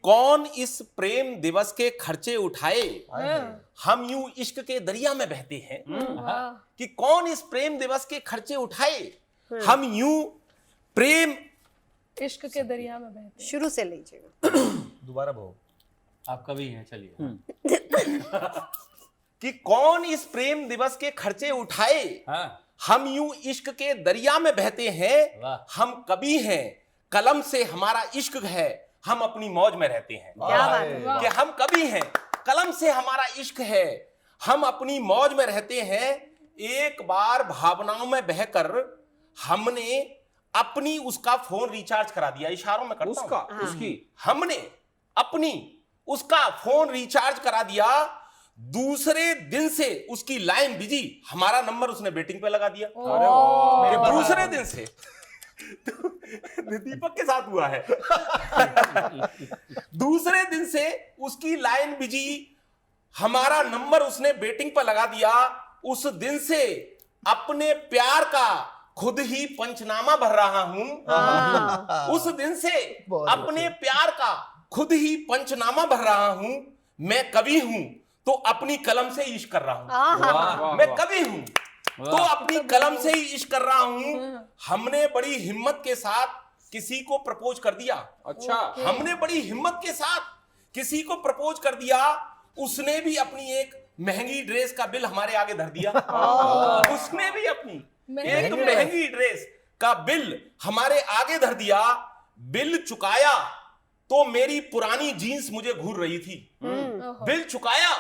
कौन इस प्रेम दिवस के खर्चे उठाए, हम यूं इश्क के दरिया में बहते हैं। कि कौन इस प्रेम दिवस के खर्चे उठाए, हम यूं प्रेम इश्क के दरिया में बहते। शुरू से लीजिएगा। दोबारा भाव आप कभी हैं, चलिए। कि कौन इस प्रेम दिवस के खर्चे उठाए, हाँ। हम यूं इश्क के दरिया में बहते हैं। वाह। हम कभी हैं, कलम से हमारा इश्क है, हम अपनी मौज में रहते हैं। क्या बात है। कि हम कभी हैं, कलम से हमारा इश्क है, हम अपनी मौज में रहते हैं। एक बार भावनाओं में बहकर हमने अपनी उसका फोन रिचार्ज करा दिया। इशारों में करता उसका हूं। उसकी हमने अपनी उसका फोन रिचार्ज करा दिया। दूसरे दिन से उसकी लाइन बिजी, हमारा नंबर उसने वेटिंग पे लगा दिया। अरे वाह, मेरे पास दूसरे दिन से दीपक के साथ हुआ है। दूसरे दिन से उसकी लाइन बिजी, हमारा नंबर उसने वेटिंग पर लगा दिया। उस दिन से अपने प्यार का खुद ही पंचनामा भर रहा हूं। उस दिन से अपने प्यार का खुद ही पंचनामा भर रहा हूं। मैं कवि हूं तो अपनी कलम से ही इश्क कर रहा हूं। मैं कवि हूं तो अपनी कलम से ही इश्क कर रहा हूं। हमने बड़ी हिम्मत के साथ किसी को प्रपोज कर दिया। अच्छा, हमने बड़ी हिम्मत के साथ किसी को प्रपोज कर दिया। उसने भी अपनी एक महंगी ड्रेस का बिल हमारे आगे धर दिया। उसने भी अपनी एक महंगी ड्रेस का बिल हमारे आगे धर दिया। बिल चुकाया तो मेरी पुरानी जीन्स मुझे घूर रही थी। बिल चुकाया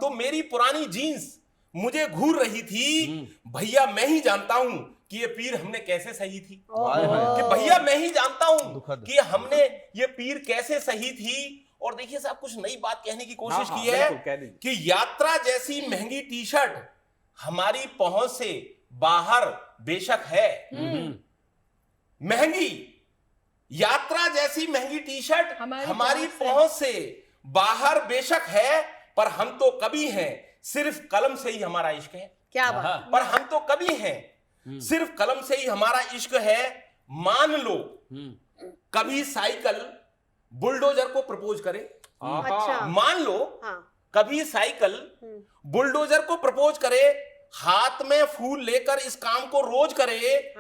तो मेरी पुरानी जीन्स मुझे घूर रही थी। भैया मैं ही जानता हूं कि ये पीर हमने कैसे सही थी। कि भैया मैं ही जानता हूं कि हमने ये पीर कैसे सही थी। और देखिए साहब, कुछ नई बात कहने की कोशिश की है कि यात्रा जैसी महंगी टी शर्ट हमारी पहुंच से बाहर बेशक है। महंगी यात्रा जैसी महंगी टी शर्ट हमारी पहुंच से बाहर बेशक है, पर हम तो कवि हैं, सिर्फ कलम से ही हमारा इश्क है। क्या बात। पर हम तो कवि हैं, सिर्फ कलम से ही हमारा इश्क है। मान लो कभी साइकिल बुलडोजर को प्रपोज करे। अच्छा। मान लो हाँ। कभी साइकिल बुलडोजर को प्रपोज करे। हाथ में फूल लेकर इस काम को रोज करे।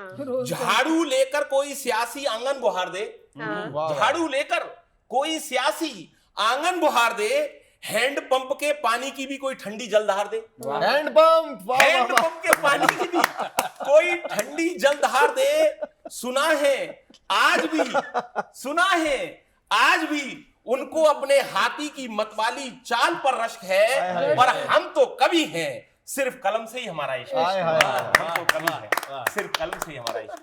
झाड़ू लेकर कोई सियासी आंगन बुहार दे। झाड़ू लेकर कोई सियासी आंगन बुहार दे। हैंडपंप के पानी की भी कोई ठंडी जल धार दे। हैंडपंप के पानी की भी कोई ठंडी जल धार दे। सुना है आज भी उनको अपने हाथी की मतवाली चाल पर रश्क है। पर हम तो कवि हैं, सिर्फ कलम से ही हमारा इश्क है। हम तो कवि हैं, सिर्फ कलम से ही हमारा इश्क है।